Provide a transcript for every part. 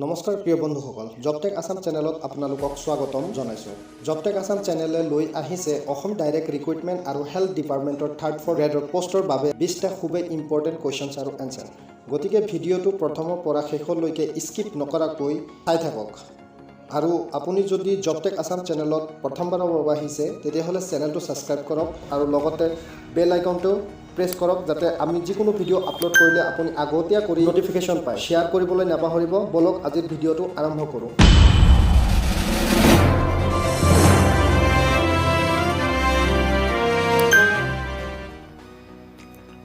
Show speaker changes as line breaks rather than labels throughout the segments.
নমস্কাৰ প্ৰিয় বন্ধুসকল জবটেক আসাম চেনেলত আপোনালোকক স্বাগতম জনাইছো জবটেক আসাম চেনেলে লৈ আহিছে অসম ডাইৰেক্ট ৰিক্ৰুটমেণ্ট আৰু হেল্থ ডিপাৰ্টমেণ্টৰ 3rd 4th গ্ৰেডৰ পোষ্টৰ বাবে 20টা খুবেই ইম্পৰ্টেণ্ট কোৱেশ্চনছ আৰু এনসাৰ গতিকে ভিডিঅ'টো প্ৰথমৰ পৰা শেষলৈকে স্কিপ নকৰাকৈ চাই থাকক আৰু আপুনি যদি জবটেক আসাম চেনেলত প্ৰথমবাৰৰ বাবে আহিছে তেতিয়াহ'লে চেনেলটো সাবস্ক্ৰাইব কৰক আৰু লগতে বেল আইকনটো প্ৰেছ কৰক যাতে আমি যিকোনো ভিডিঅ' আপলোড কৰিলে আপুনি আগতীয়া কৰি নটিফিকেশ্যন পায় শেয়াৰ কৰিবলৈ নাপাহৰিব বলক আজিৰ ভিডিঅ'টো আৰম্ভ কৰোঁ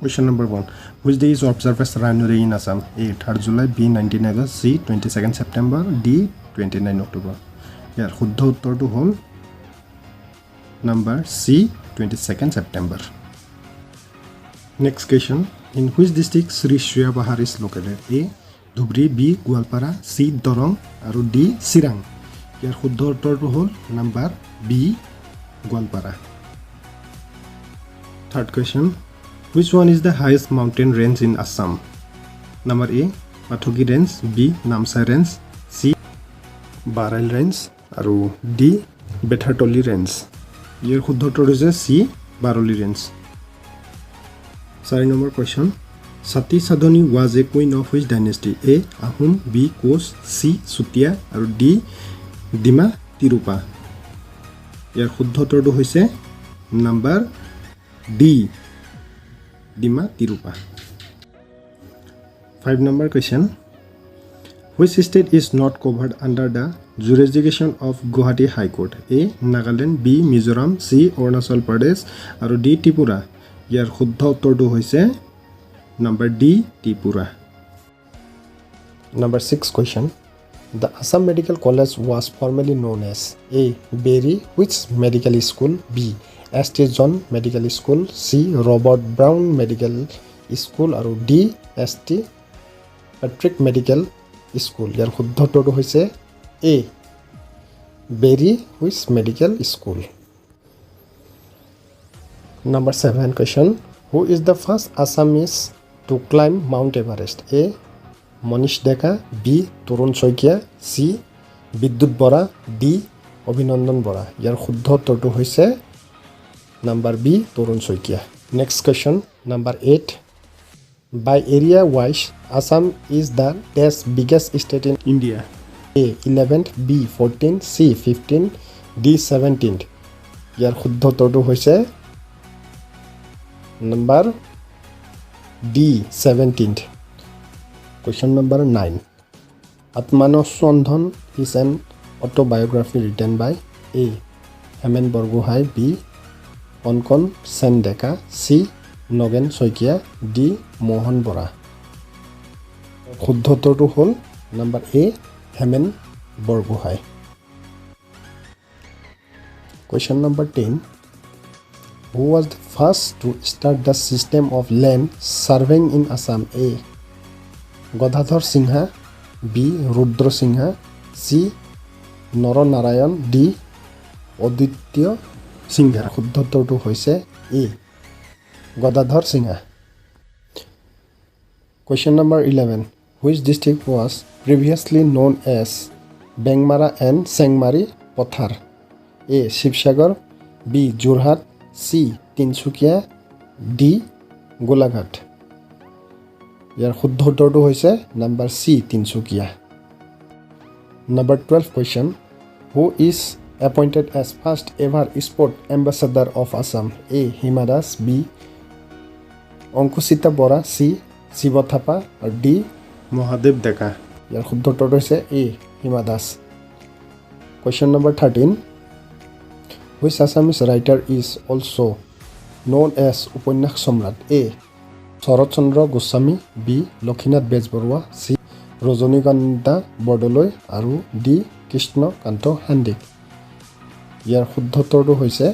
Question number 1. Which day is observed as Rhino Day in Assam? A. 3rd July, B. 19 August, C. 22nd September, D. 29 October. Here, Shuddha uttor to hol number C. 22nd September. Next question. In which district Sri Shriya Bahar is located? A. Dhubri, B. Gwalpara, C. Dorong, and D. Sirang. Here, Shuddha uttor to hol number B. Gwalpara. Third question. Which one is the highest mountain range in Assam? Number A. Pathogi Range, B. Namsai Range, C. Baral Range, and D. Bethartoli Range. Here, Shuddha uttor is C. Baroli Range. 4 number question. Sati Sadhoni was a queen of which dynasty? A. Ahom, B. Kos, C. Sutia, and D. Dima Tirupa. Here, Shuddha uttor is number D. Dima Tirupa. 5 number question. Which state is not covered under the jurisdiction of Guwahati High Court? A. Nagaland, B. Mizoram, C. Arunachal Pradesh, and D. Tripura. Here Shuddha uttorটো হৈছে number D. Tripura. Number 6 question. The Assam Medical College was formerly known as A. Berry which medical school, B. S.T. John Medical School, C. Robert Brown Medical School, and D. S.T. Patrick Medical School. ইয়াৰ শুদ্ধ উত্তৰটো হৈছে A. Berry which medical school. Number 7 question. Who is the first Assamese to climb Mount Everest? A. Monish Deka, B. Torun Soikia, C. Bidyut Bora, D. Abhinandan Bora. ইয়াৰ শুদ্ধ উত্তৰটো হৈছে number B. Torun Soikia. Next question. Number 8. By area wise, Assam is the biggest state in India. A. 11th, B. 14th, C. 15th, D. 17th. ইয়াৰ শুদ্ধ উত্তৰটো হৈছে number D. 17th. Question number 9. Atmanusandhan is an autobiography written by A. Hamren Borgohai, B. Onkon Sendeka, C. Nogen Soikia, D. Mohan Bora. শুদ্ধ উত্তৰটো হ'ল number A. Hamren Borgohai. Question number 10. Who was the first to start the system of land surveying in Assam? A. Godadhar Singha, B. Rudra Singha, C. Naranarayan, D. Aditya Singha. শুদ্ধ উত্তৰটো হৈছে A. Godadhar Singha. Question number 11. Which district was previously known as Bangmara and Changmai Pathar? A. Shivsagar, B. Jorhat, C. Tinsukia, D. Golaghat. ইয়াৰ শুদ্ধ উত্তৰটো হৈছে number C. Tinsukia. Number 12 question. Who is appointed as first ever sport ambassador of Assam? A. Hima Das, B. Ankushita Bora, C. Shiva Thapa, or D. Mahadev Deka. ইয়াৰ শুদ্ধ উত্তৰটো হৈছে A. Hima Das. Question number 13. Which Assamese writer is also known as Upanyash Samrat? A. Sharat Chandra Goswami, B. Lokinath Bezbarua, C. Rajanikanta Bordoloi, আৰু D. Krishna Kanto Handik. ইয়াৰ শুদ্ধ উত্তৰটো হৈছে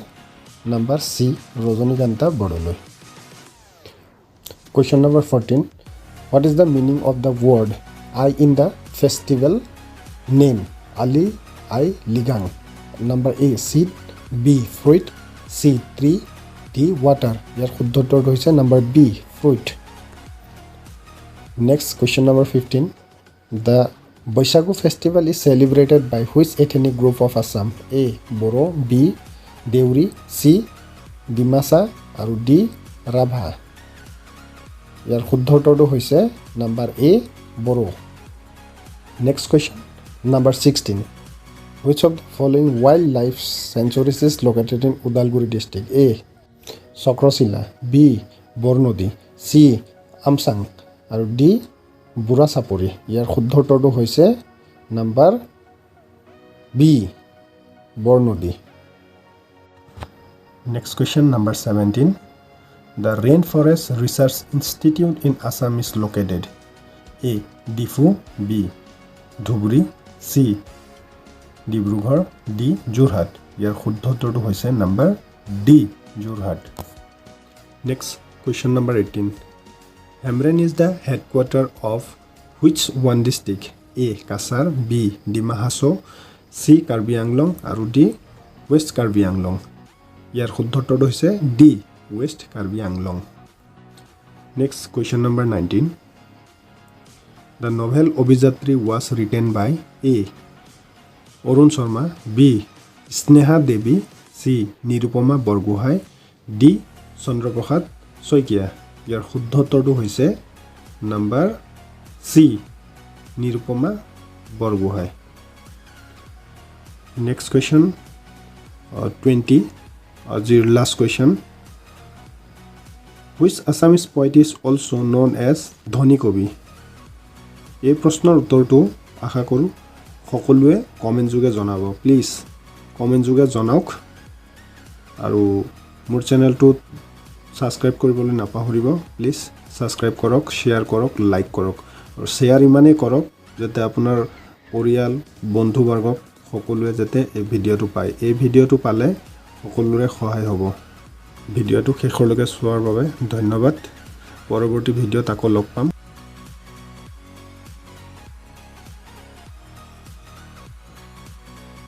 number C. Rajanikanta Bordoloi. Question number 14. What is the meaning of the word I in the festival name? Ali, I, Ligang. Number A. Seed, B. Fruit, C. Tree, D. Water. ইয়াৰ শুদ্ধ উত্তৰটো হৈছে number B. Fruit. Next question number 15. The Baisagu festival is celebrated by which ethnic group of Assam? A. Boro, B. Deuri, C. Dimasa আৰু D. Rabha. ইয়াৰ শুদ্ধ উত্তৰটো হৈছে number A. Boro. Next question, number 16. Which of the following wildlife sanctuaries is located in Udalguri district? A. Sokrasila, B. Bornodi, C. Amsang আৰু D. Burasapuri. ইয়াৰ শুদ্ধ উত্তৰটো হৈছে number B. Bornodi. Next question, number 17. The Rainforest Research Institute in Assam is located. A. Difu, B. Dhubri, C. Dibrugarh, D. Jorhat. ইয়াৰ শুদ্ধ উত্তৰটো হৈছে number D. Jorhat. Next question, number 18. Hamren is the headquarter of which one district? A. Kasar, B. Dima Hasao, C. Karbi Anglong আৰু D. West Karbi Anglong. ইয়াৰ শুদ্ধ উত্তৰটো হৈছে D. West Karbi Anglong. Next question, number 19. The novel Obijatri was written by A. Arun Sharma, B. Sneha Devi, C. Nirupama Borgohai, D. Chandraprasad Soikia. ইয়াৰ শুদ্ধ উত্তৰটো হৈছে number C. Nirupama Borgohai. Next question, 20. Our last question. Which Assamese poet is also known as Dhowni Kobi? এই প্ৰশ্নৰ উত্তৰটো আশা কৰোঁ সকলোৱে comment যোগে জনাব। প্লিজ কমেণ্ট যোগে জনাওক আৰু মোৰ চেনেলটো ছাবস্ক্ৰাইব কৰিবলৈ নাপাহৰিব। প্লিজ ছাবস্ক্ৰাইব কৰক, শ্বেয়াৰ কৰক, লাইক কৰক আৰু শ্বেয়াৰ ইমানেই কৰক যাতে আপোনাৰ পৰিয়াল বন্ধুবৰ্গক সকলোৱে যাতে এই ভিডিঅ'টো পায়। এই ভিডিঅ'টো পালে সকলোৰে সহায় হ'ব। ভিডিঅ'টো শেষলৈকে চোৱাৰ বাবে ধন্যবাদ। পৰৱৰ্তী ভিডিঅ'ত আকৌ লগ পাম।